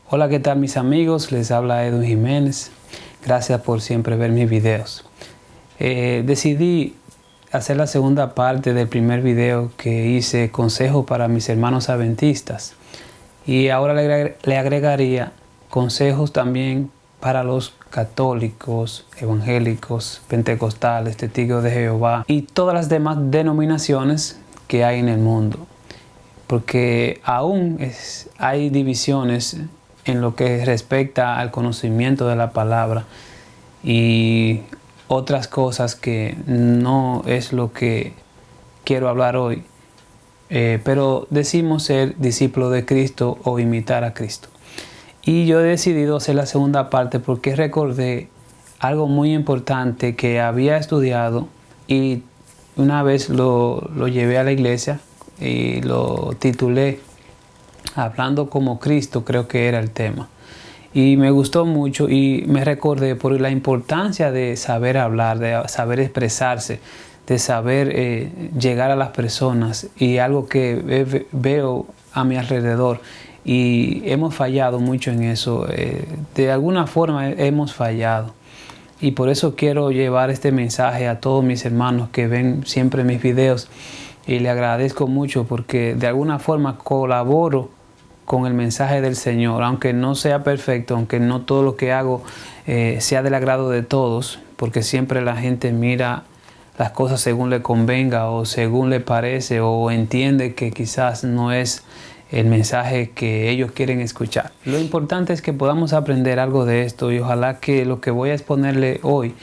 Hola, ¿qué tal mis amigos? Les habla Edwin Jiménez. Gracias por siempre ver mis videos. Decidí hacer la segunda parte del primer video que hice, consejos para mis hermanos adventistas. Y ahora le agregaría consejos también para los católicos, evangélicos, pentecostales, testigos de Jehová y todas las demás denominaciones que hay en el mundo. Porque aún hay divisiones en lo que respecta al conocimiento de la palabra y otras cosas que no es lo que quiero hablar hoy. Pero decimos ser discípulo de Cristo o imitar a Cristo. Y yo he decidido hacer la segunda parte porque recordé algo muy importante que había estudiado y una vez lo llevé a la iglesia y lo titulé Hablando como Cristo, creo que era el tema. Y me gustó mucho y me recordé por la importancia de saber hablar, de saber expresarse, de saber llegar a las personas, y algo que veo a mi alrededor y hemos fallado mucho en eso. De alguna forma hemos fallado. Y por eso quiero llevar este mensaje a todos mis hermanos que ven siempre mis videos, y le agradezco mucho porque de alguna forma colaboro con el mensaje del Señor, aunque no sea perfecto, aunque no todo lo que hago sea del agrado de todos, porque siempre la gente mira las cosas según le convenga o según le parece, o entiende que quizás no es el mensaje que ellos quieren escuchar. Lo importante es que podamos aprender algo de esto, y ojalá que lo que voy a exponerle hoy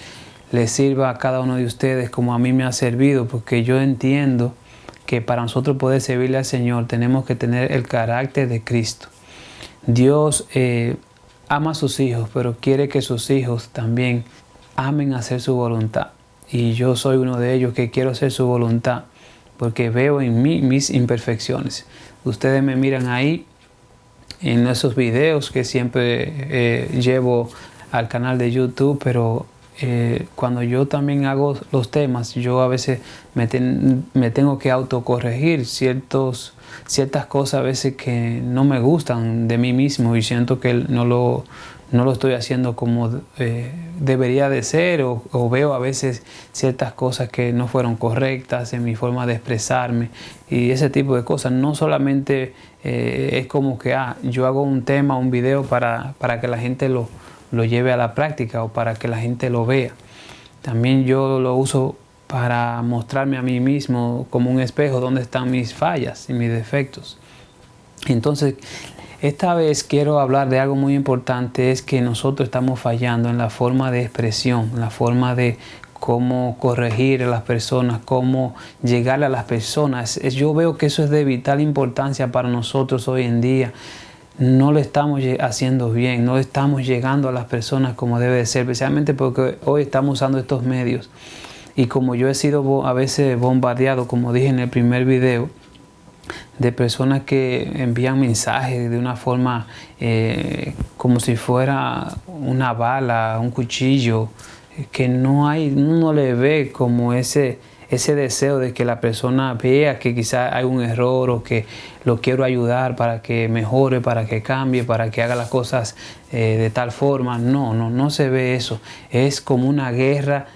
les sirva a cada uno de ustedes como a mí me ha servido, porque yo entiendo que para nosotros poder servirle al Señor tenemos que tener el carácter de Cristo. Dios ama a sus hijos, pero quiere que sus hijos también amen hacer su voluntad. Y yo soy uno de ellos que quiero hacer su voluntad, porque veo en mí mis imperfecciones. Ustedes me miran ahí en esos videos que siempre llevo al canal de YouTube, pero cuando yo también hago los temas, yo a veces me tengo que autocorregir ciertas cosas a veces que no me gustan de mí mismo, y siento que no lo estoy haciendo como debería de ser, o veo a veces ciertas cosas que no fueron correctas en mi forma de expresarme y ese tipo de cosas. No solamente es como que yo hago un tema, un video para que la gente lo lleve a la práctica o para que la gente lo vea. También yo lo uso para mostrarme a mí mismo como un espejo donde están mis fallas y mis defectos. Entonces, esta vez quiero hablar de algo muy importante, es que nosotros estamos fallando en la forma de expresión, en la forma de cómo corregir a las personas, cómo llegar a las personas. Yo veo que eso es de vital importancia para nosotros hoy en día. No lo estamos haciendo bien, no estamos llegando a las personas como debe de ser, especialmente porque hoy estamos usando estos medios. Y como yo he sido a veces bombardeado, como dije en el primer video, de personas que envían mensajes de una forma como si fuera una bala, un cuchillo, que uno le ve como ese deseo de que la persona vea que quizás hay un error, o que lo quiero ayudar para que mejore, para que cambie, para que haga las cosas de tal forma. No se ve eso. Es como una guerra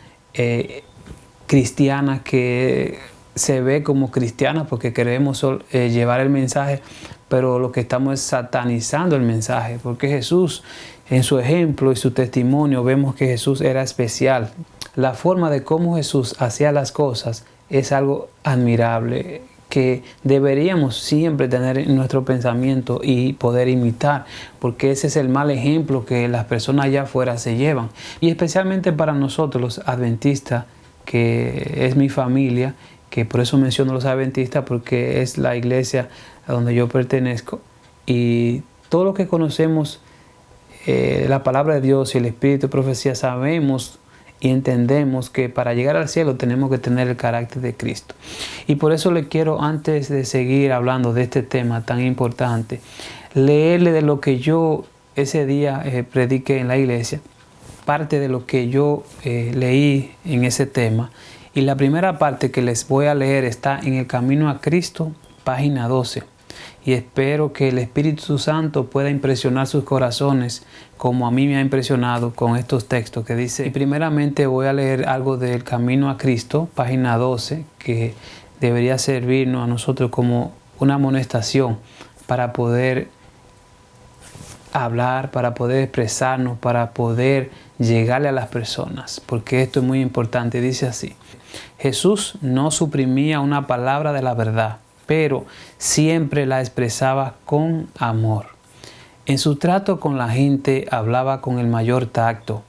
cristiana que se ve como cristiana porque queremos llevar el mensaje, pero lo que estamos es satanizando el mensaje, porque Jesús, en su ejemplo y su testimonio, vemos que Jesús era especial. La forma de cómo Jesús hacía las cosas es algo admirable, que deberíamos siempre tener en nuestro pensamiento y poder imitar, porque ese es el mal ejemplo que las personas allá afuera se llevan. Y especialmente para nosotros los adventistas, que es mi familia, que por eso menciono los adventistas, porque es la iglesia a donde yo pertenezco, y todo lo que conocemos la palabra de Dios y el espíritu de profecía, sabemos y entendemos que para llegar al cielo tenemos que tener el carácter de Cristo. Y por eso le quiero, antes de seguir hablando de este tema tan importante, leerle de lo que yo ese día prediqué en la iglesia, parte de lo que yo leí en ese tema. Y la primera parte que les voy a leer está en El Camino a Cristo, página 12. y espero que el Espíritu Santo pueda impresionar sus corazones como a mí me ha impresionado con estos textos que dice. Y primeramente voy a leer algo del Camino a Cristo, página 12, que debería servirnos a nosotros como una amonestación para poder hablar, para poder expresarnos, para poder llegarle a las personas, porque esto es muy importante. Dice así: Jesús no suprimía una palabra de la verdad, pero siempre la expresaba con amor. En su trato con la gente hablaba con el mayor tacto,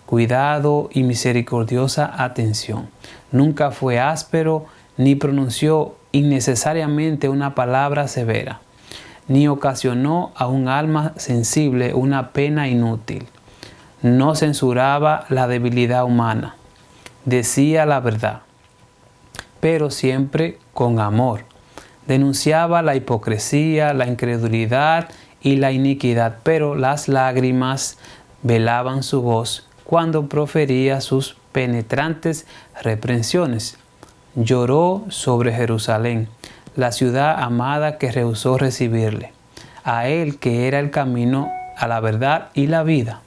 cuidado y misericordiosa atención. Nunca fue áspero ni pronunció innecesariamente una palabra severa, ni ocasionó a un alma sensible una pena inútil. No censuraba la debilidad humana. Decía la verdad, pero siempre con amor. Denunciaba la hipocresía, la incredulidad y la iniquidad, pero las lágrimas velaban su voz cuando profería sus penetrantes reprensiones. Lloró sobre Jerusalén, la ciudad amada que rehusó recibirle, a él que era el camino a la verdad y la vida.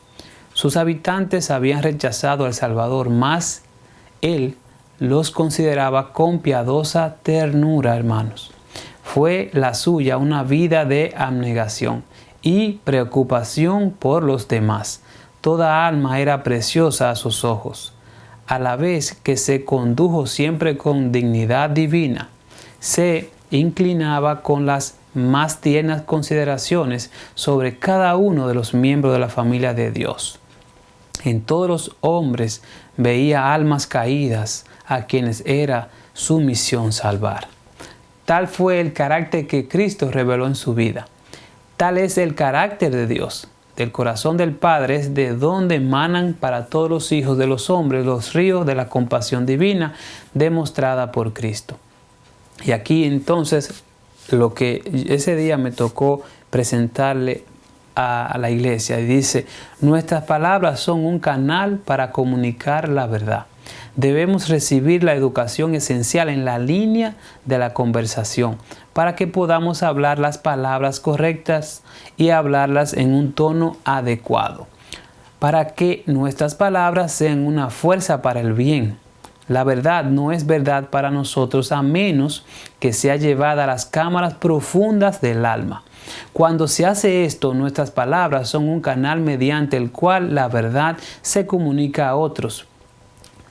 Sus habitantes habían rechazado al Salvador, mas él los consideraba con piadosa ternura, hermanos. Fue la suya una vida de abnegación y preocupación por los demás. Toda alma era preciosa a sus ojos, a la vez que se condujo siempre con dignidad divina. Se inclinaba con las más tiernas consideraciones sobre cada uno de los miembros de la familia de Dios. En todos los hombres veía almas caídas a quienes era su misión salvar. Tal fue el carácter que Cristo reveló en su vida. Tal es el carácter de Dios. Del corazón del Padre es de donde emanan para todos los hijos de los hombres los ríos de la compasión divina demostrada por Cristo. Y aquí entonces lo que ese día me tocó presentarle a la iglesia, y dice: nuestras palabras son un canal para comunicar la verdad. Debemos recibir la educación esencial en la línea de la conversación para que podamos hablar las palabras correctas y hablarlas en un tono adecuado, para que nuestras palabras sean una fuerza para el bien. La verdad no es verdad para nosotros a menos que sea llevada a las cámaras profundas del alma. Cuando se hace esto, nuestras palabras son un canal mediante el cual la verdad se comunica a otros.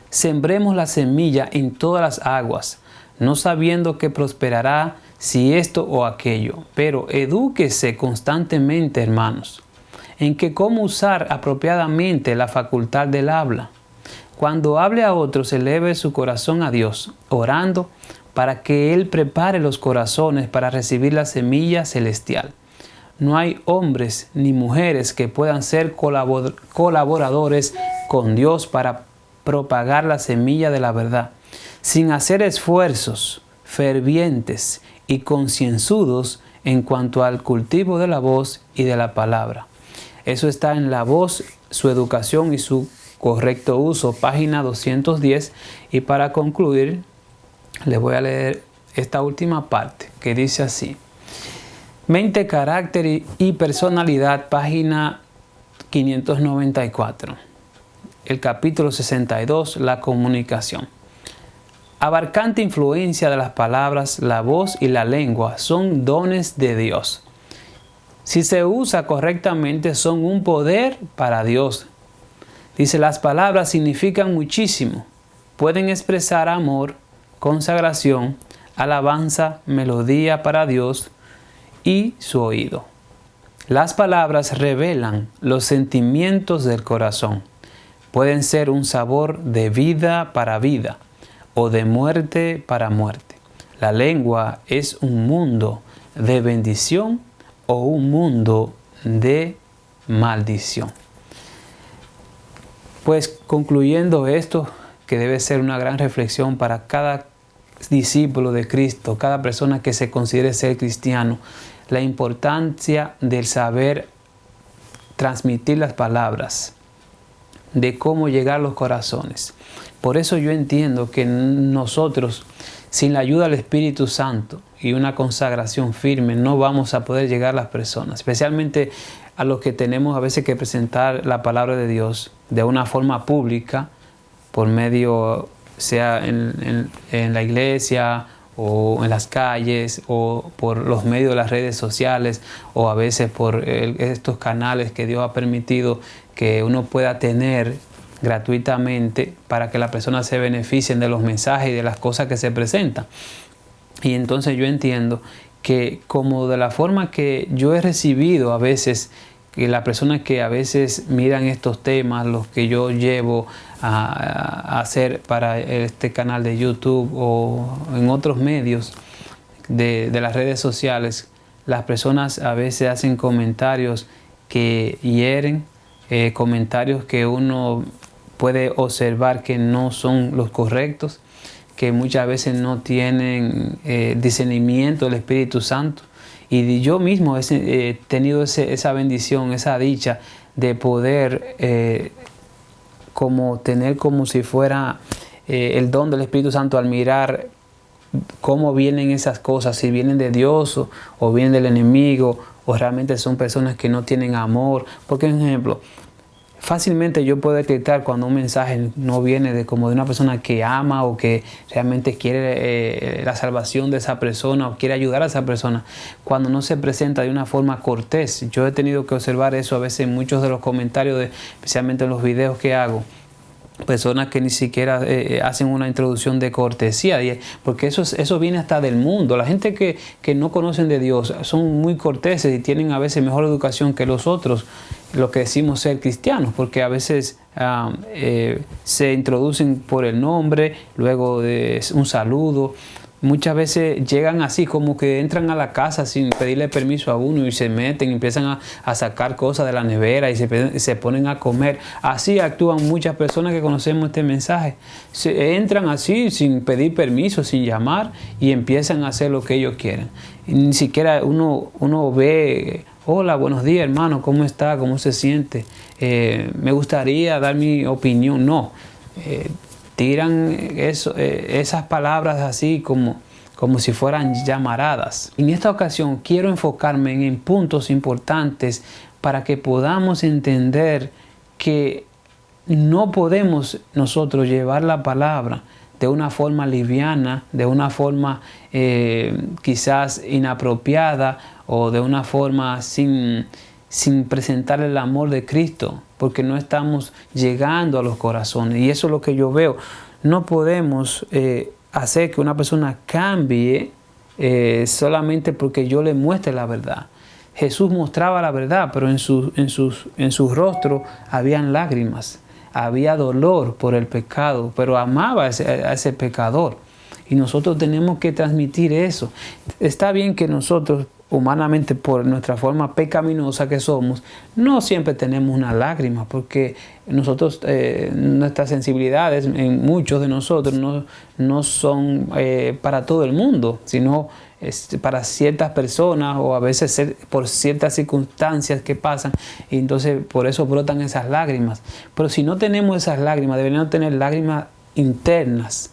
Sembremos la semilla en todas las aguas, no sabiendo que prosperará si esto o aquello, pero edúquese constantemente, hermanos, en que cómo usar apropiadamente la facultad del habla. Cuando hable a otros, eleve su corazón a Dios, orando para que Él prepare los corazones para recibir la semilla celestial. No hay hombres ni mujeres que puedan ser colaboradores con Dios para propagar la semilla de la verdad, sin hacer esfuerzos fervientes y concienzudos en cuanto al cultivo de la voz y de la palabra. Eso está en La Voz, su educación y su correcto uso, página 210. Y para concluir, les voy a leer esta última parte que dice así: Mente, carácter y personalidad, página 594. El capítulo 62, la comunicación. Abarcante influencia de las palabras, la voz y la lengua son dones de Dios. Si se usa correctamente, son un poder para Dios. Dice, las palabras significan muchísimo. Pueden expresar amor, consagración, alabanza, melodía para Dios y su oído. Las palabras revelan los sentimientos del corazón. Pueden ser un sabor de vida para vida o de muerte para muerte. La lengua es un mundo de bendición o un mundo de maldición. Pues concluyendo esto, que debe ser una gran reflexión para cada discípulo de Cristo, cada persona que se considere ser cristiano, la importancia del saber transmitir las palabras. de cómo llegar a los corazones. Por eso yo entiendo que nosotros, sin la ayuda del Espíritu Santo y una consagración firme, no vamos a poder llegar a las personas, especialmente a los que tenemos a veces que presentar la palabra de Dios de una forma pública, por medio, sea en la iglesia o en las calles o por los medios de las redes sociales o a veces por estos canales que Dios ha permitido que uno pueda tener gratuitamente para que las personas se beneficien de los mensajes y de las cosas que se presentan. Y entonces yo entiendo que como de la forma que yo he recibido a veces, que las personas que a veces miran estos temas, los que yo llevo a hacer para este canal de YouTube o en otros medios de las redes sociales, las personas a veces hacen comentarios que hieren, comentarios que uno puede observar que no son los correctos, que muchas veces no tienen discernimiento del Espíritu Santo. Y yo mismo he tenido esa bendición, esa dicha de poder tener como si fuera el don del Espíritu Santo al mirar cómo vienen esas cosas, si vienen de Dios o vienen del enemigo, o realmente son personas que no tienen amor. Porque, por ejemplo, fácilmente yo puedo detectar cuando un mensaje no viene de una persona que ama o que realmente quiere la salvación de esa persona o quiere ayudar a esa persona, cuando no se presenta de una forma cortés. Yo he tenido que observar eso a veces en muchos de los comentarios, especialmente en los videos que hago. Personas que ni siquiera hacen una introducción de cortesía, porque eso viene hasta del mundo. La gente que no conocen de Dios son muy corteses y tienen a veces mejor educación que los otros, lo que decimos ser cristianos, porque a veces se introducen por el nombre, luego de un saludo. Muchas veces llegan así, como que entran a la casa sin pedirle permiso a uno y se meten, empiezan a sacar cosas de la nevera y se ponen a comer. Así actúan muchas personas que conocemos este mensaje. Entran así sin pedir permiso, sin llamar, y empiezan a hacer lo que ellos quieren. Y ni siquiera uno ve: hola, buenos días, hermano, ¿cómo está? ¿Cómo se siente? Me gustaría dar mi opinión. No. Tiran esas palabras así como si fueran llamaradas. En esta ocasión quiero enfocarme en puntos importantes para que podamos entender que no podemos nosotros llevar la palabra de una forma liviana, de una forma quizás inapropiada o de una forma sin presentar el amor de Cristo, porque no estamos llegando a los corazones. Y eso es lo que yo veo. No podemos hacer que una persona cambie solamente porque yo le muestre la verdad. Jesús mostraba la verdad, pero en su rostro habían lágrimas, había dolor por el pecado, pero amaba a ese pecador. Y nosotros tenemos que transmitir eso. Está bien que nosotros, humanamente, por nuestra forma pecaminosa que somos, no siempre tenemos una lágrima, porque nosotros, nuestras sensibilidades, en muchos de nosotros, no son para todo el mundo, sino para ciertas personas o a veces por ciertas circunstancias que pasan, y entonces por eso brotan esas lágrimas. Pero si no tenemos esas lágrimas, deberíamos tener lágrimas internas,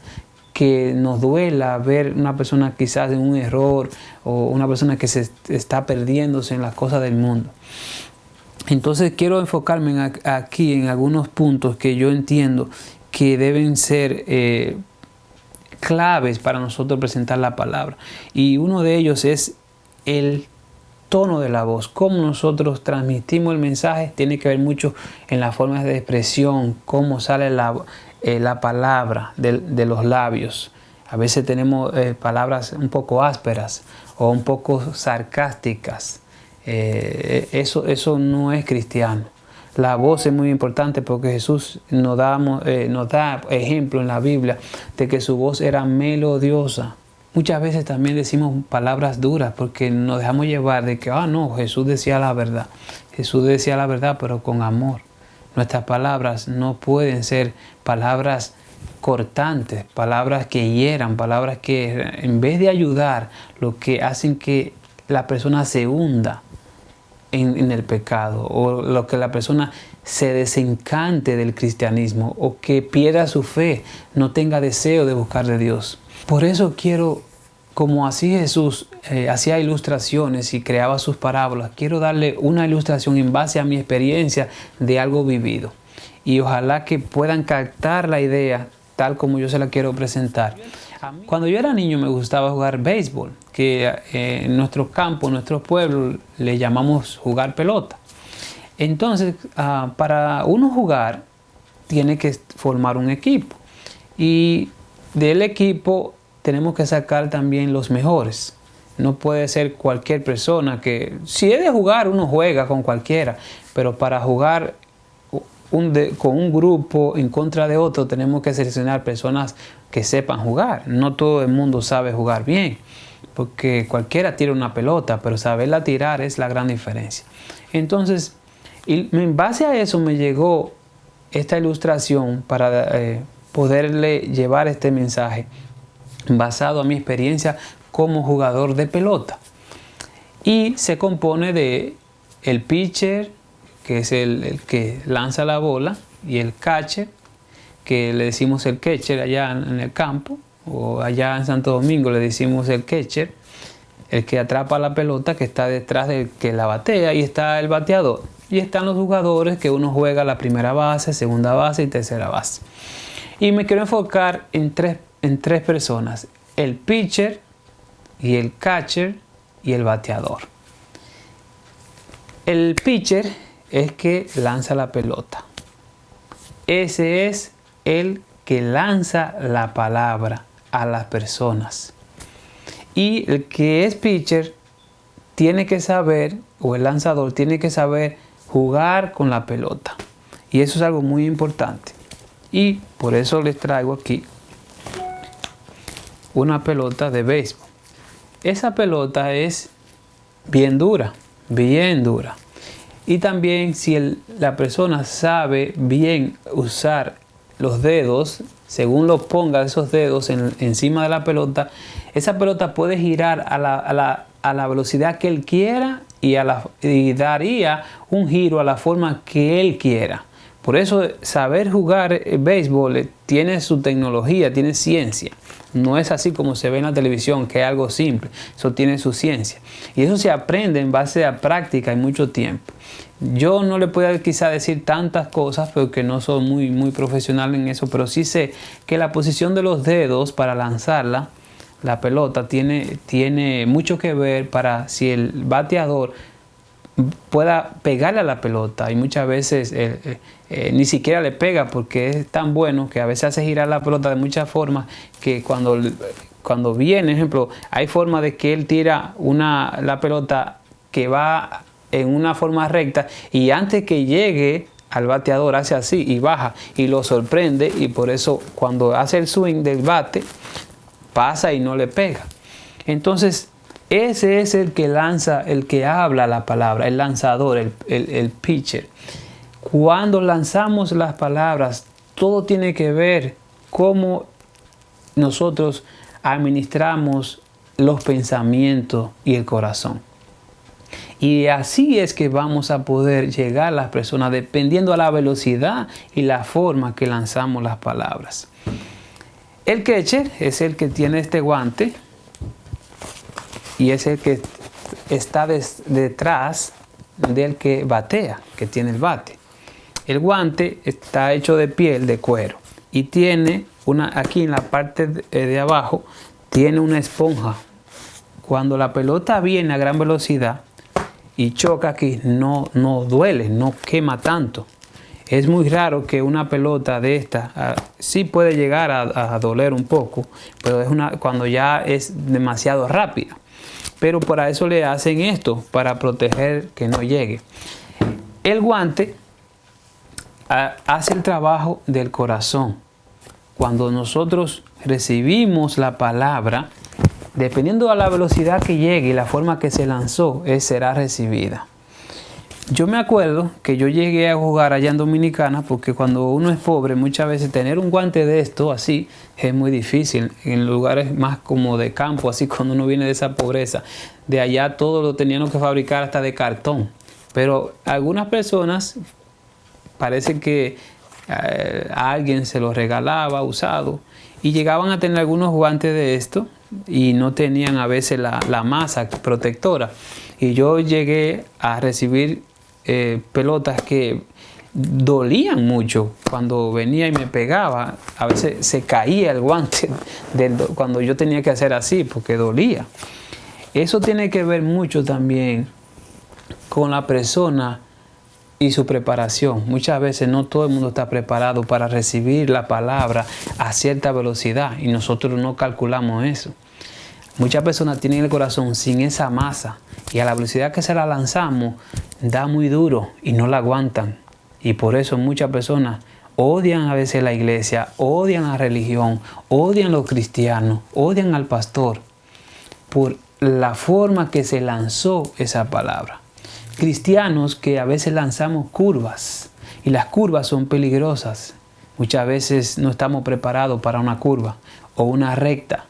que nos duela ver una persona quizás en un error o una persona que se está perdiéndose en las cosas del mundo. Entonces quiero enfocarme aquí en algunos puntos que yo entiendo que deben ser claves para nosotros presentar la palabra. Y uno de ellos es el tono de la voz. Cómo nosotros transmitimos el mensaje tiene que ver mucho en las formas de expresión, cómo sale la palabra de los labios. A veces tenemos palabras un poco ásperas o un poco sarcásticas. Eso no es cristiano. La voz es muy importante porque Jesús nos da ejemplo en la Biblia de que su voz era melodiosa. Muchas veces también decimos palabras duras porque nos dejamos llevar de que, no, Jesús decía la verdad. Jesús decía la verdad, pero con amor. Nuestras palabras no pueden ser palabras cortantes, palabras que hieran, palabras que en vez de ayudar, lo que hacen que la persona se hunda en el pecado, o lo que la persona se desencante del cristianismo, o que pierda su fe, no tenga deseo de buscar de Dios. Por eso quiero, como así Jesús hacía ilustraciones y creaba sus parábolas, quiero darle una ilustración en base a mi experiencia de algo vivido. Y ojalá que puedan captar la idea tal como yo se la quiero presentar. Cuando yo era niño me gustaba jugar béisbol, que en nuestro campo, en nuestro pueblo, le llamamos jugar pelota. Entonces, para uno jugar, tiene que formar un equipo. Y del equipo tenemos que sacar también los mejores. No puede ser cualquier persona que, si es de jugar, uno juega con cualquiera, pero para jugar con un grupo en contra de otro, tenemos que seleccionar personas que sepan jugar. No todo el mundo sabe jugar bien, porque cualquiera tira una pelota, pero saberla tirar es la gran diferencia. Entonces, en base a eso me llegó esta ilustración para poderle llevar este mensaje basado a mi experiencia como jugador de pelota. Y se compone de el pitcher, que es el que lanza la bola, y el catcher, que le decimos el catcher allá en el campo, o allá en Santo Domingo le decimos el catcher, el que atrapa la pelota, que está detrás del que la batea, y está el bateador. Y están los jugadores que uno juega la primera base, segunda base y tercera base. Y me quiero enfocar en tres personas: el pitcher, y el catcher, y el bateador. El pitcher es que lanza la pelota. Ese es el que lanza la palabra a las personas. Y el que es pitcher tiene que saber, o el lanzador tiene que saber jugar con la pelota. Y eso es algo muy importante. Y por eso les traigo aquí una pelota de béisbol. Esa pelota es bien dura, bien dura. Y también si la persona sabe bien usar los dedos, según lo ponga esos dedos encima de la pelota, esa pelota puede girar a la velocidad que él quiera y daría un giro a la forma que él quiera. Por eso saber jugar béisbol tiene su tecnología, tiene ciencia. No es así como se ve en la televisión, que es algo simple. Eso tiene su ciencia. Y eso se aprende en base a práctica y mucho tiempo. Yo no le puedo quizá decir tantas cosas porque no soy muy profesional en eso, pero sí sé que la posición de los dedos para lanzarla, la pelota, tiene mucho que ver para si el bateador pueda pegarle a la pelota. Y muchas veces ni siquiera le pega porque es tan bueno que a veces hace girar la pelota de muchas formas que cuando viene, ejemplo, hay forma de que él tira la pelota que va en una forma recta y antes que llegue al bateador hace así y baja y lo sorprende, y por eso cuando hace el swing del bate pasa y no le pega. Entonces ese es el que lanza, el que habla la palabra, el lanzador, el pitcher. Cuando lanzamos las palabras, todo tiene que ver cómo nosotros administramos los pensamientos y el corazón. Y así es que vamos a poder llegar a las personas dependiendo a la velocidad y la forma que lanzamos las palabras. El catcher es el que tiene este guante y es el que está detrás del que batea, que tiene el bate. El guante está hecho de piel, de cuero, y tiene aquí en la parte de abajo, tiene una esponja. Cuando la pelota viene a gran velocidad y choca aquí, no duele, no quema tanto. Es muy raro que una pelota de esta sí puede llegar a doler un poco, pero es cuando ya es demasiado rápida. Pero para eso le hacen esto, para proteger que no llegue. El guante hace el trabajo del corazón. Cuando nosotros recibimos la palabra, dependiendo de la velocidad que llegue y la forma que se lanzó, será recibida. Yo me acuerdo que yo llegué a jugar allá en Dominicana porque cuando uno es pobre, muchas veces tener un guante de esto así es muy difícil. En lugares más como de campo, así cuando uno viene de esa pobreza, de allá todo lo tenían que fabricar hasta de cartón. Pero algunas personas parece que a alguien se los regalaba usado y llegaban a tener algunos guantes de esto y no tenían a veces la masa protectora. Y yo llegué a recibir pelotas que dolían mucho cuando venía y me pegaba. A veces se caía el guante cuando yo tenía que hacer así porque dolía. Eso tiene que ver mucho también con la persona y su preparación. Muchas veces no todo el mundo está preparado para recibir la palabra a cierta velocidad y nosotros no calculamos eso. Muchas personas tienen el corazón sin esa masa y a la velocidad que se la lanzamos da muy duro y no la aguantan. Y por eso muchas personas odian a veces la iglesia, odian la religión, odian a los cristianos, odian al pastor por la forma que se lanzó esa palabra. Cristianos que a veces lanzamos curvas y las curvas son peligrosas. Muchas veces no estamos preparados para una curva o una recta.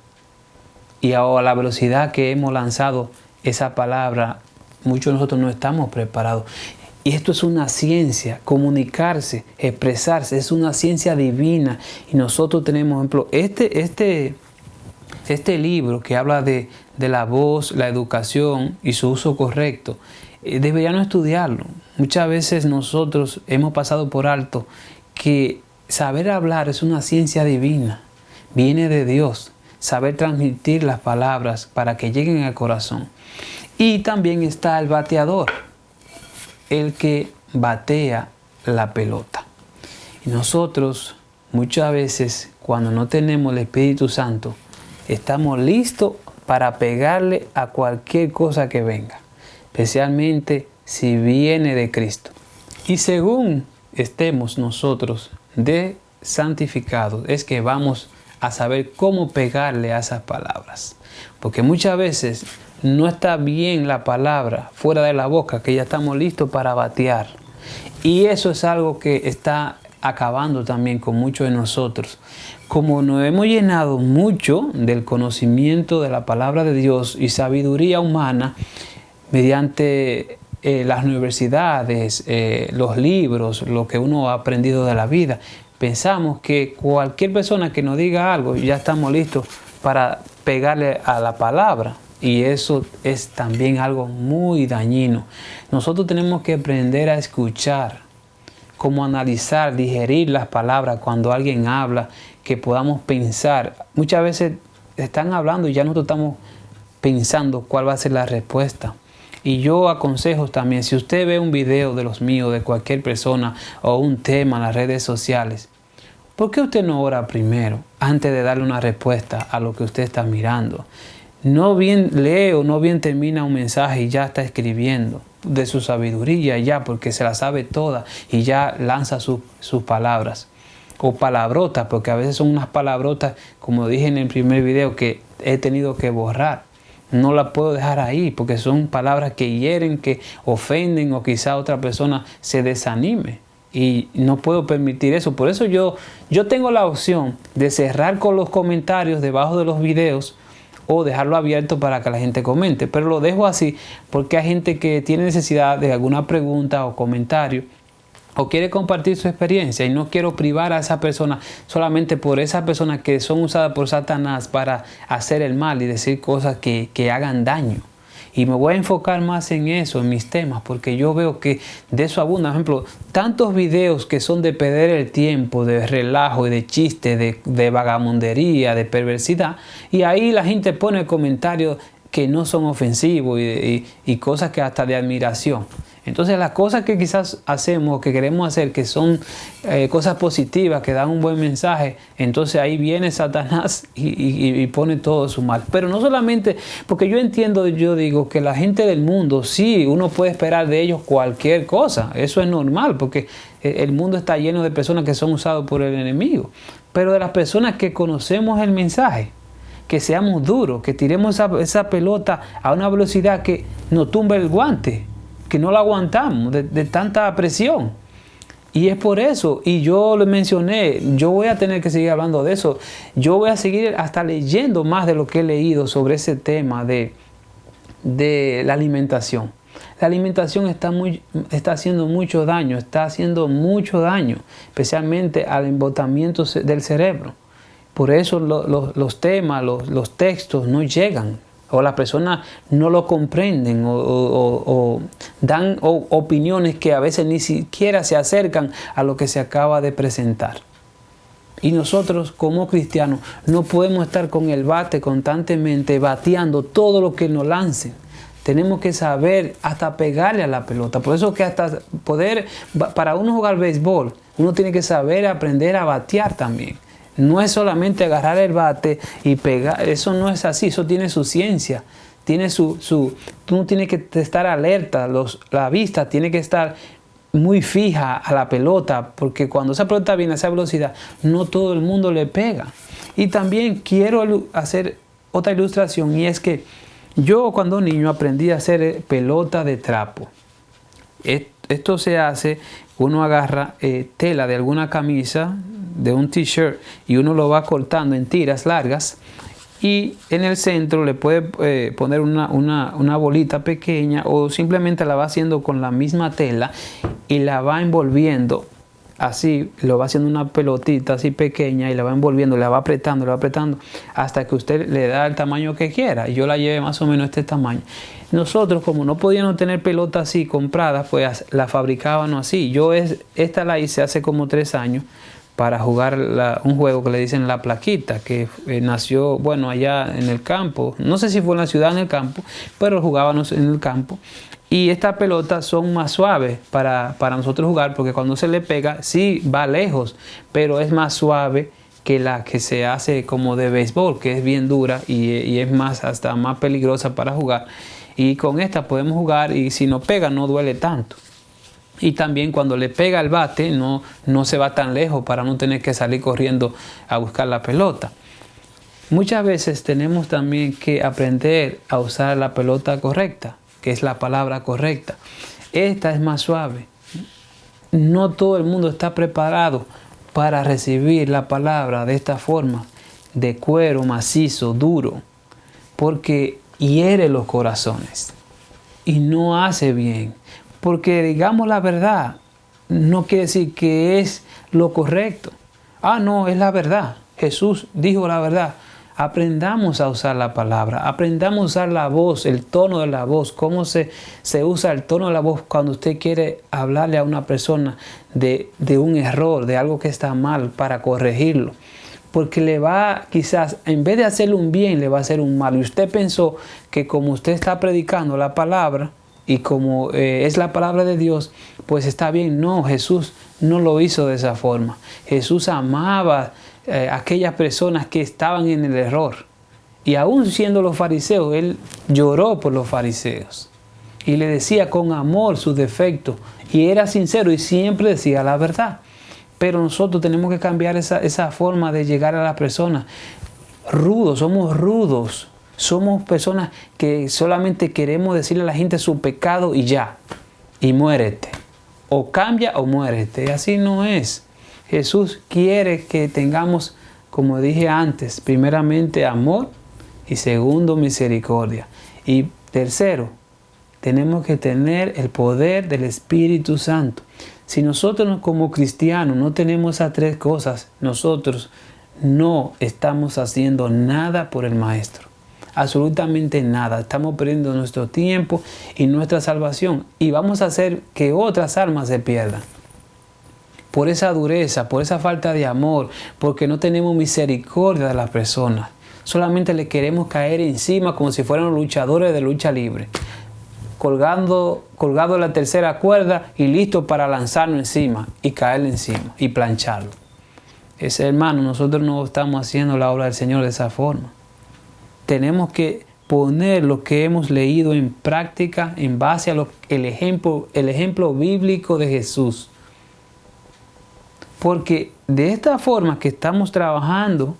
Y a la velocidad que hemos lanzado esa palabra, muchos de nosotros no estamos preparados. Y esto es una ciencia, comunicarse, expresarse, es una ciencia divina. Y nosotros tenemos, por ejemplo, este libro que habla de la voz, la educación y su uso correcto, deberíamos estudiarlo. Muchas veces nosotros hemos pasado por alto que saber hablar es una ciencia divina, viene de Dios. Saber transmitir las palabras para que lleguen al corazón. Y también está el bateador, el que batea la pelota. Y nosotros muchas veces cuando no tenemos el Espíritu Santo, estamos listos para pegarle a cualquier cosa que venga, especialmente si viene de Cristo. Y según estemos nosotros de santificados, es que vamos a saber cómo pegarle a esas palabras. Porque muchas veces no está bien la palabra fuera de la boca, que ya estamos listos para batear. Y eso es algo que está acabando también con muchos de nosotros. Como nos hemos llenado mucho del conocimiento de la palabra de Dios y sabiduría humana mediante las universidades, los libros, lo que uno ha aprendido de la vida, pensamos que cualquier persona que nos diga algo, ya estamos listos para pegarle a la palabra. Y eso es también algo muy dañino. Nosotros tenemos que aprender a escuchar, cómo analizar, digerir las palabras cuando alguien habla, que podamos pensar. Muchas veces están hablando y ya nosotros estamos pensando cuál va a ser la respuesta. Y yo aconsejo también, si usted ve un video de los míos, de cualquier persona o un tema en las redes sociales, ¿por qué usted no ora primero antes de darle una respuesta a lo que usted está mirando? No bien lee o no bien termina un mensaje y ya está escribiendo de su sabiduría ya porque se la sabe toda y ya lanza sus palabras. O palabrotas, porque a veces son unas palabrotas, como dije en el primer video, que he tenido que borrar. No las puedo dejar ahí porque son palabras que hieren, que ofenden o quizá otra persona se desanime. Y no puedo permitir eso. Por eso yo tengo la opción de cerrar con los comentarios debajo de los videos o dejarlo abierto para que la gente comente. Pero lo dejo así porque hay gente que tiene necesidad de alguna pregunta o comentario o quiere compartir su experiencia y no quiero privar a esa persona solamente por esas personas que son usadas por Satanás para hacer el mal y decir cosas que hagan daño. Y me voy a enfocar más en eso, en mis temas, porque yo veo que de eso abunda. Por ejemplo, tantos videos que son de perder el tiempo, de relajo y de chiste, de vagamundería, de perversidad. Y ahí la gente pone comentarios que no son ofensivos y cosas que hasta de admiración. Entonces las cosas que quizás hacemos, que queremos hacer, que son cosas positivas, que dan un buen mensaje, entonces ahí viene Satanás y pone todo su mal. Pero no solamente, porque yo entiendo, yo digo que la gente del mundo, sí, uno puede esperar de ellos cualquier cosa, eso es normal, porque el mundo está lleno de personas que son usadas por el enemigo. Pero de las personas que conocemos el mensaje, que seamos duros, que tiremos esa pelota a una velocidad que nos tumbe el guante, que no la aguantamos de tanta presión. Y es por eso, y yo le mencioné, yo voy a tener que seguir hablando de eso. Yo voy a seguir hasta leyendo más de lo que he leído sobre ese tema de la alimentación. La alimentación está haciendo mucho daño, especialmente al embotamiento del cerebro. Por eso los temas, los textos no llegan, o las personas no lo comprenden, o dan opiniones que a veces ni siquiera se acercan a lo que se acaba de presentar. Y nosotros como cristianos no podemos estar con el bate constantemente bateando todo lo que nos lancen. Tenemos que saber hasta pegarle a la pelota. Por eso que hasta para uno jugar béisbol, uno tiene que saber aprender a batear también. No es solamente agarrar el bate y pegar, eso no es así, eso tiene su ciencia. Tú tienes que estar alerta, la vista tiene que estar muy fija a la pelota, porque cuando esa pelota viene a esa velocidad, no todo el mundo le pega. Y también quiero hacer otra ilustración, y es que yo cuando niño aprendí a hacer pelota de trapo. Esto se hace, uno agarra tela de alguna camisa, de un t-shirt, y uno lo va cortando en tiras largas, y en el centro le puede poner una bolita pequeña, o simplemente la va haciendo con la misma tela y la va envolviendo así, lo va haciendo una pelotita así pequeña y la va envolviendo, la va apretando hasta que usted le da el tamaño que quiera. Y yo la llevé más o menos este tamaño. Nosotros, como no podíamos tener pelotas así compradas, pues la fabricábamos así. Esta la hice hace como 3 años para jugar un juego que le dicen La Plaquita, que nació, bueno, allá en el campo. No sé si fue en la ciudad o en el campo, pero jugábamos en el campo. Y estas pelotas son más suaves para nosotros jugar, porque cuando se le pega, sí va lejos, pero es más suave que la que se hace como de béisbol, que es bien dura y es hasta más peligrosa para jugar. Y con esta podemos jugar, y si nos pega no duele tanto. Y también cuando le pega el bate no se va tan lejos para no tener que salir corriendo a buscar la pelota. Muchas veces tenemos también que aprender a usar la pelota correcta, que es la palabra correcta. Esta es más suave. No todo el mundo está preparado para recibir la palabra de esta forma, de cuero macizo, duro, porque hiere los corazones y no hace bien. Porque digamos la verdad, no quiere decir que es lo correcto. No, es la verdad. Jesús dijo la verdad. Aprendamos a usar la palabra, aprendamos a usar la voz, el tono de la voz, cómo se usa el tono de la voz cuando usted quiere hablarle a una persona de un error, de algo que está mal, para corregirlo. Porque le va, quizás, en vez de hacerle un bien, le va a hacer un mal. Y usted pensó que como usted está predicando la palabra, y como es la palabra de Dios, pues está bien. No, Jesús no lo hizo de esa forma. Jesús amaba a aquellas personas que estaban en el error. Y aún siendo los fariseos, Él lloró por los fariseos. Y le decía con amor sus defectos. Y era sincero y siempre decía la verdad. Pero nosotros tenemos que cambiar esa forma de llegar a las personas. Somos rudos. Somos personas que solamente queremos decirle a la gente su pecado y ya. Y muérete. O cambia o muérete. Así no es. Jesús quiere que tengamos, como dije antes, primeramente amor y segundo misericordia. Y tercero, tenemos que tener el poder del Espíritu Santo. Si nosotros como cristianos no tenemos esas 3 cosas, nosotros no estamos haciendo nada por el Maestro. Absolutamente nada. Estamos perdiendo nuestro tiempo y nuestra salvación. Y vamos a hacer que otras almas se pierdan. Por esa dureza, por esa falta de amor, porque no tenemos misericordia de las personas. Solamente le queremos caer encima como si fueran luchadores de lucha libre. Colgado en la tercera cuerda y listo para lanzarnos encima y caerle encima y plancharlo. Hermano, nosotros no estamos haciendo la obra del Señor de esa forma. Tenemos que poner lo que hemos leído en práctica en base a el ejemplo bíblico de Jesús. Porque de esta forma que estamos trabajando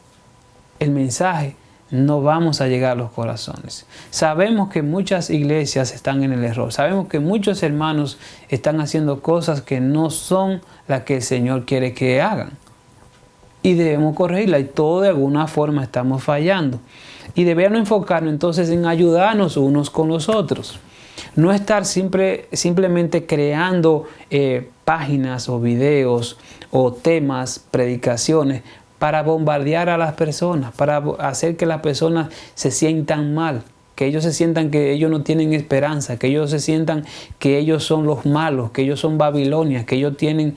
el mensaje, no vamos a llegar a los corazones. Sabemos que muchas iglesias están en el error. Sabemos que muchos hermanos están haciendo cosas que no son las que el Señor quiere que hagan. Y debemos corregirla, y todos de alguna forma estamos fallando. Y debemos enfocarnos entonces en ayudarnos unos con los otros. No estar simplemente creando páginas o videos o temas, predicaciones para bombardear a las personas, para hacer que las personas se sientan mal, que ellos se sientan que ellos no tienen esperanza, que ellos se sientan que ellos son los malos, que ellos son Babilonia, que ellos tienen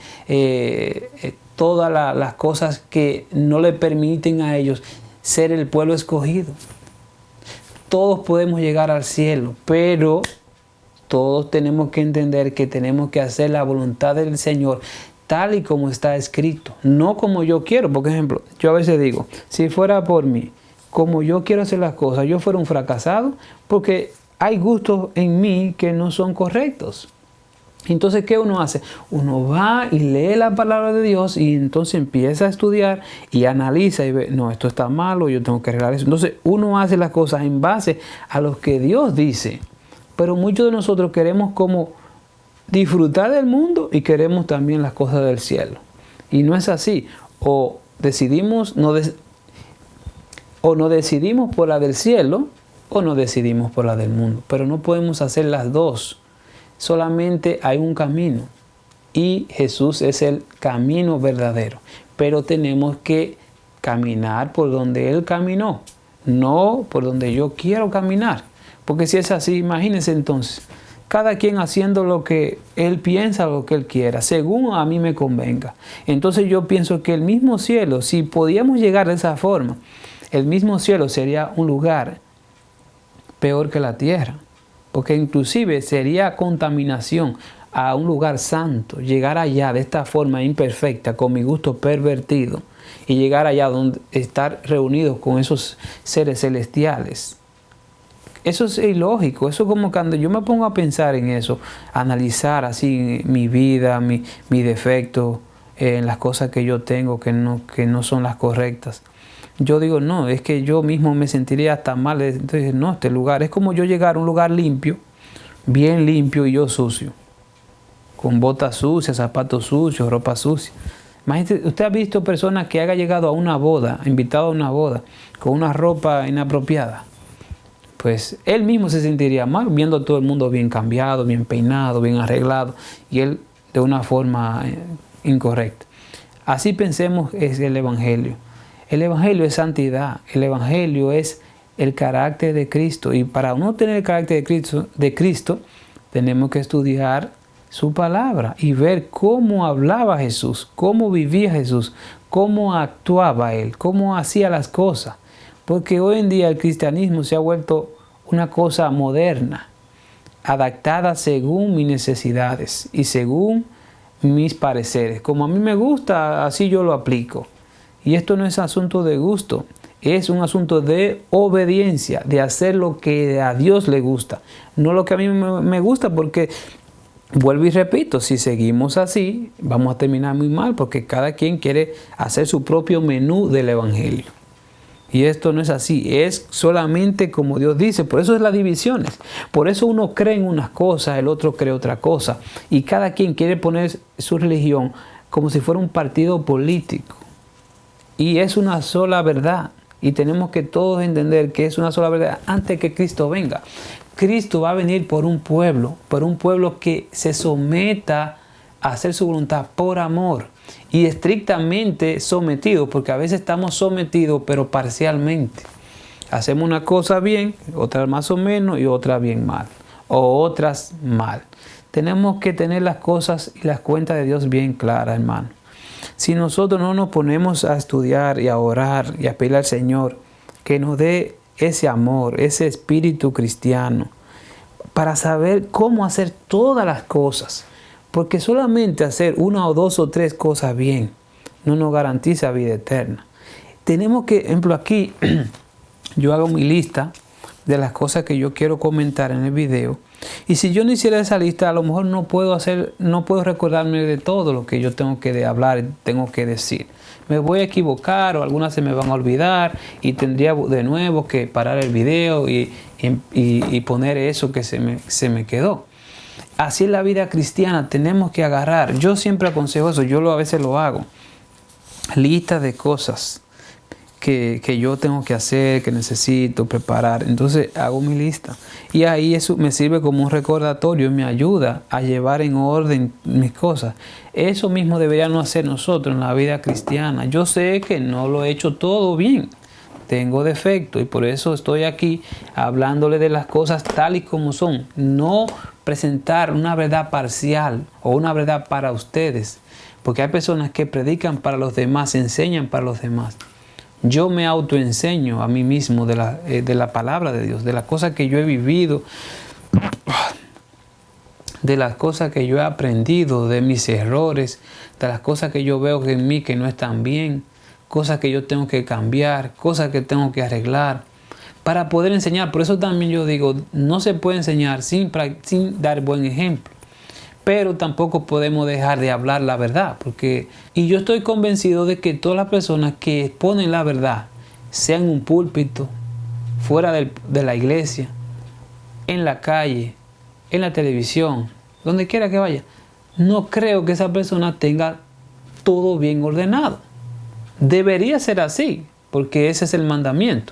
todas las cosas que no le permiten a ellos ser el pueblo escogido. Todos podemos llegar al cielo, pero todos tenemos que entender que tenemos que hacer la voluntad del Señor tal y como está escrito, no como yo quiero. Por ejemplo, yo a veces digo, si fuera por mí, como yo quiero hacer las cosas, yo fuera un fracasado, porque hay gustos en mí que no son correctos. Entonces, ¿qué uno hace? Uno va y lee la palabra de Dios y entonces empieza a estudiar y analiza y ve, no, esto está malo, yo tengo que arreglar eso. Entonces, uno hace las cosas en base a lo que Dios dice. Pero muchos de nosotros queremos como disfrutar del mundo y queremos también las cosas del cielo. Y no es así. O decidimos, no decidimos por la del cielo o no decidimos por la del mundo. Pero no podemos hacer las dos. Solamente hay un camino y Jesús es el camino verdadero. Pero tenemos que caminar por donde Él caminó, no por donde yo quiero caminar. Porque si es así, imagínense entonces, cada quien haciendo lo que él piensa, lo que él quiera, según a mí me convenga. Entonces yo pienso que el mismo cielo, si podíamos llegar de esa forma, el mismo cielo sería un lugar peor que la tierra. Porque inclusive sería contaminación a un lugar santo, llegar allá de esta forma imperfecta, con mi gusto pervertido, y llegar allá donde estar reunidos con esos seres celestiales. Eso es ilógico. Eso como cuando yo me pongo a pensar en eso, analizar así mi vida, mi defecto, en las cosas que yo tengo que no son las correctas. Yo digo, no, es que yo mismo me sentiría hasta mal. Entonces, no, este lugar es como yo llegar a un lugar limpio, bien limpio y yo sucio, con botas sucias, zapatos sucios, ropa sucia. Imagínate, usted ha visto personas que hayan llegado a una boda, invitado a una boda, con una ropa inapropiada. Pues él mismo se sentiría mal viendo a todo el mundo bien cambiado, bien peinado, bien arreglado, y él de una forma incorrecta. Así pensemos es el Evangelio. El Evangelio es santidad, el Evangelio es el carácter de Cristo, y para no tener el carácter de Cristo tenemos que estudiar su palabra y ver cómo hablaba Jesús, cómo vivía Jesús, cómo actuaba Él, cómo hacía las cosas. Porque hoy en día el cristianismo se ha vuelto una cosa moderna, adaptada según mis necesidades y según mis pareceres. Como a mí me gusta, así yo lo aplico. Y esto no es asunto de gusto, es un asunto de obediencia, de hacer lo que a Dios le gusta, no lo que a mí me gusta, porque vuelvo y repito, si seguimos así, vamos a terminar muy mal, porque cada quien quiere hacer su propio menú del Evangelio. Y esto no es así, es solamente como Dios dice. Por eso es las divisiones. Por eso uno cree en unas cosas, el otro cree otra cosa. Y cada quien quiere poner su religión como si fuera un partido político. Y es una sola verdad. Y tenemos que todos entender que es una sola verdad antes que Cristo venga. Cristo va a venir por un pueblo que se someta a hacer su voluntad por amor. Y estrictamente sometidos, porque a veces estamos sometidos, pero parcialmente. Hacemos una cosa bien, otra más o menos y otra bien mal, o otras mal. Tenemos que tener las cosas y las cuentas de Dios bien claras, hermano. Si nosotros no nos ponemos a estudiar y a orar y a pedirle al Señor que nos dé ese amor, ese espíritu cristiano, para saber cómo hacer todas las cosas. Porque solamente hacer una o dos o tres cosas bien no nos garantiza vida eterna. Tenemos que, ejemplo, aquí yo hago mi lista de las cosas que yo quiero comentar en el video. Y si yo no hiciera esa lista, a lo mejor no puedo recordarme de todo lo que yo tengo que hablar, tengo que decir. Me voy a equivocar o algunas se me van a olvidar y tendría de nuevo que parar el video y poner eso que se me quedó. Así es la vida cristiana, tenemos que agarrar. Yo siempre aconsejo eso, a veces lo hago. Lista de cosas. que yo tengo que hacer, que necesito preparar. Entonces hago mi lista. Y ahí eso me sirve como un recordatorio y me ayuda a llevar en orden mis cosas. Eso mismo deberíamos hacer nosotros en la vida cristiana. Yo sé que no lo he hecho todo bien. Tengo defectos y por eso estoy aquí hablándole de las cosas tal y como son. No presentar una verdad parcial o una verdad para ustedes. Porque hay personas que predican para los demás, enseñan para los demás. Yo me autoenseño a mí mismo de la palabra de Dios, de las cosas que yo he vivido, de las cosas que yo he aprendido, de mis errores, de las cosas que yo veo en mí que no están bien, cosas que yo tengo que cambiar, cosas que tengo que arreglar, para poder enseñar. Por eso también yo digo, no se puede enseñar sin dar buen ejemplo. Pero tampoco podemos dejar de hablar la verdad. Y yo estoy convencido de que todas las personas que exponen la verdad, sea en un púlpito, fuera de la iglesia, en la calle, en la televisión, donde quiera que vaya, no creo que esa persona tenga todo bien ordenado. Debería ser así, porque ese es el mandamiento,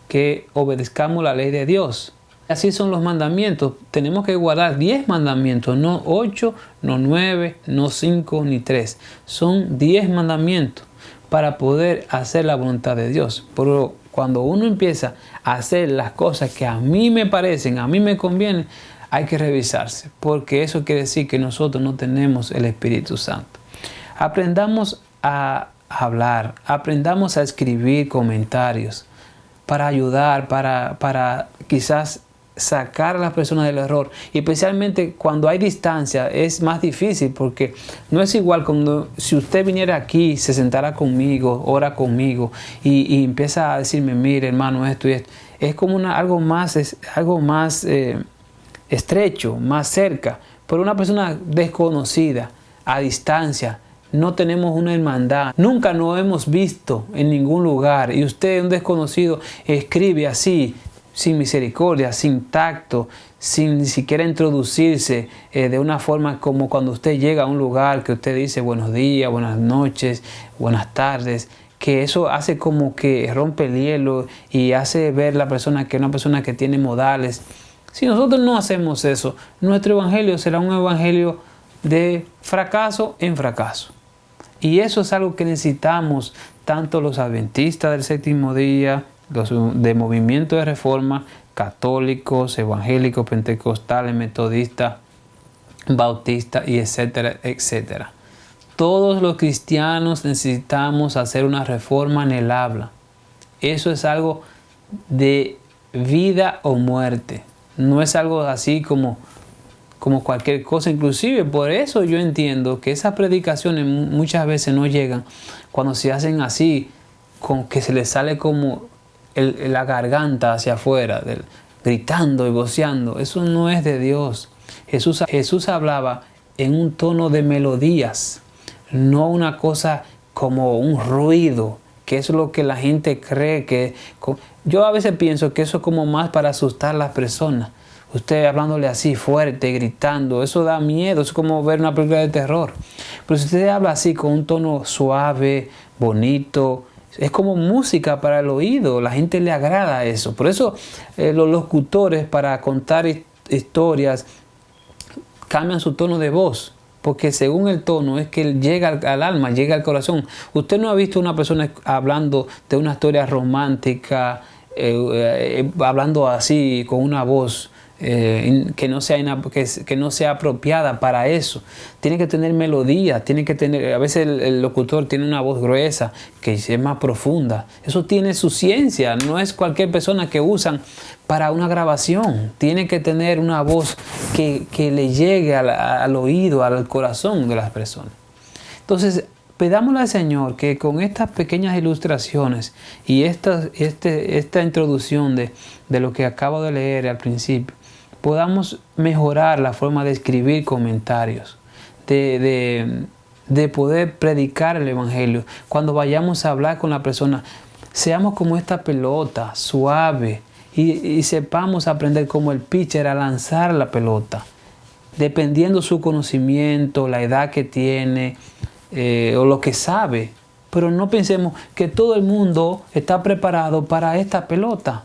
que obedezcamos la ley de Dios. Así son los mandamientos. Tenemos que guardar 10 mandamientos, no 8, no 9, no 5, ni 3. Son 10 mandamientos para poder hacer la voluntad de Dios. Pero cuando uno empieza a hacer las cosas que a mí me parecen, a mí me convienen, hay que revisarse. Porque eso quiere decir que nosotros no tenemos el Espíritu Santo. Aprendamos a hablar, aprendamos a escribir comentarios para ayudar, para quizás sacar a las personas del error. Y especialmente cuando hay distancia es más difícil, porque no es igual como si usted viniera aquí, se sentara conmigo, ora conmigo y empieza a decirme, mire hermano, esto y esto. Es como algo más estrecho, más cerca. Pero una persona desconocida, a distancia, no tenemos una hermandad, nunca nos hemos visto en ningún lugar y usted, un desconocido, escribe así, sin misericordia, sin tacto, sin ni siquiera introducirse de una forma como cuando usted llega a un lugar que usted dice buenos días, buenas noches, buenas tardes, que eso hace como que rompe el hielo y hace ver la persona que es una persona que tiene modales. Si nosotros no hacemos eso, nuestro evangelio será un evangelio de fracaso en fracaso. Y eso es algo que necesitamos tanto los adventistas del séptimo día, los de movimiento de reforma, católicos, evangélicos, pentecostales, metodistas, bautistas y etcétera, etcétera. Todos los cristianos necesitamos hacer una reforma en el habla. Eso es algo de vida o muerte. No es algo así como cualquier cosa. Inclusive por eso yo entiendo que esas predicaciones muchas veces no llegan cuando se hacen así, con que se les sale como la garganta hacia afuera, gritando y voceando. Eso no es de Dios. Jesús hablaba en un tono de melodías, no una cosa como un ruido, que eso es lo que la gente cree que... Yo a veces pienso que eso es como más para asustar a las personas. Usted hablándole así fuerte, gritando, eso da miedo, es como ver una película de terror. Pero si usted habla así con un tono suave, bonito, es como música para el oído, la gente le agrada eso. Por eso los locutores para contar historias cambian su tono de voz, porque según el tono es que llega al alma, llega al corazón. Usted no ha visto una persona hablando de una historia romántica, hablando así con una voz que no sea apropiada para eso. Tiene que tener melodía, tiene que tener, a veces el locutor tiene una voz gruesa que es más profunda. Eso tiene su ciencia, no es cualquier persona que usan para una grabación. Tiene que tener una voz que le llegue al oído, al corazón de las personas. Entonces, pedámosle al Señor que con estas pequeñas ilustraciones y esta introducción de lo que acabo de leer al principio, podamos mejorar la forma de escribir comentarios, de poder predicar el Evangelio. Cuando vayamos a hablar con la persona, seamos como esta pelota, suave, y sepamos aprender como el pitcher a lanzar la pelota, dependiendo su conocimiento, la edad que tiene o lo que sabe. Pero no pensemos que todo el mundo está preparado para esta pelota.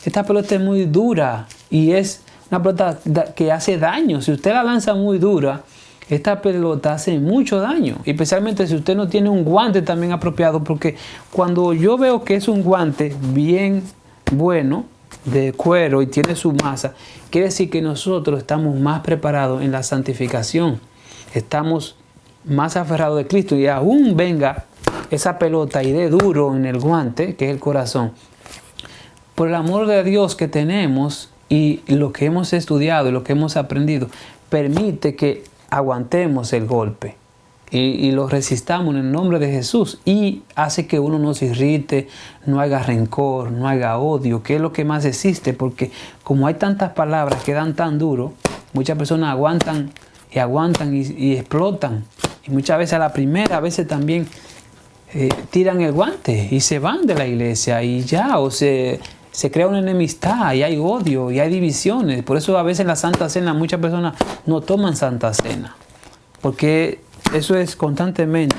Esta pelota es muy dura y es una pelota que hace daño. Si usted la lanza muy dura, esta pelota hace mucho daño. Y especialmente si usted no tiene un guante también apropiado, porque cuando yo veo que es un guante bien bueno, de cuero y tiene su masa, quiere decir que nosotros estamos más preparados en la santificación. Estamos más aferrados de Cristo y aún venga esa pelota y dé duro en el guante, que es el corazón. Por el amor de Dios que tenemos y lo que hemos estudiado y lo que hemos aprendido, permite que aguantemos el golpe y lo resistamos en el nombre de Jesús, y hace que uno no se irrite, no haga rencor, no haga odio, que es lo que más existe, porque como hay tantas palabras que dan tan duro, muchas personas aguantan y explotan, y muchas veces a la primera, a veces también tiran el guante y se van de la iglesia y ya, o se crea una enemistad y hay odio y hay divisiones. Por eso a veces en la Santa Cena muchas personas no toman Santa Cena, porque eso es constantemente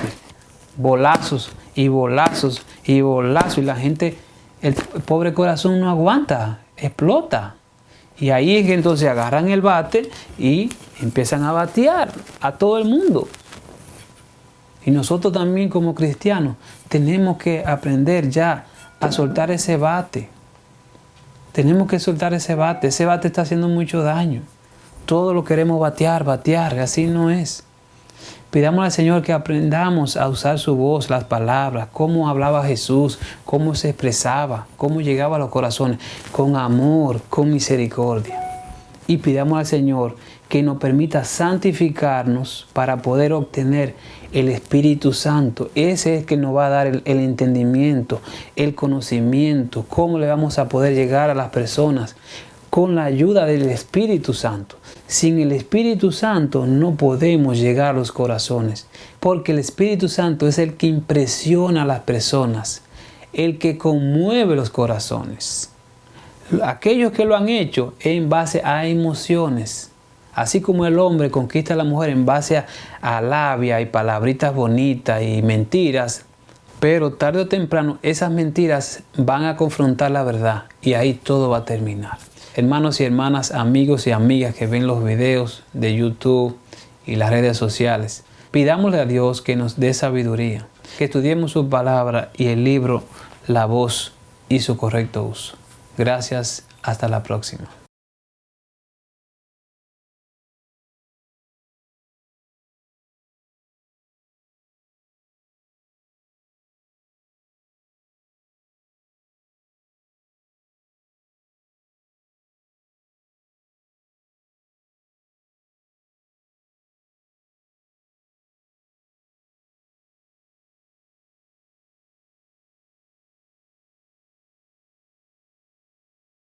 bolazos y bolazos y bolazos, y la gente, el pobre corazón no aguanta, explota. Y ahí es que entonces agarran el bate y empiezan a batear a todo el mundo. Y nosotros también como cristianos tenemos que aprender ya a soltar ese bate. Tenemos que soltar ese bate. Ese bate está haciendo mucho daño. Todo lo queremos batear, así no es. Pidamos al Señor que aprendamos a usar su voz, las palabras, cómo hablaba Jesús, cómo se expresaba, cómo llegaba a los corazones, con amor, con misericordia. Y pidamos al Señor que nos permita santificarnos para poder obtener el Espíritu Santo. Ese es el que nos va a dar el entendimiento, el conocimiento, cómo le vamos a poder llegar a las personas con la ayuda del Espíritu Santo. Sin el Espíritu Santo no podemos llegar a los corazones, porque el Espíritu Santo es el que impresiona a las personas, el que conmueve los corazones. Aquellos que lo han hecho en base a emociones, así como el hombre conquista a la mujer en base a labia y palabritas bonitas y mentiras, pero tarde o temprano esas mentiras van a confrontar la verdad y ahí todo va a terminar. Hermanos y hermanas, amigos y amigas que ven los videos de YouTube y las redes sociales, pidámosle a Dios que nos dé sabiduría, que estudiemos su palabra y el libro La Voz y su correcto uso. Gracias, hasta la próxima.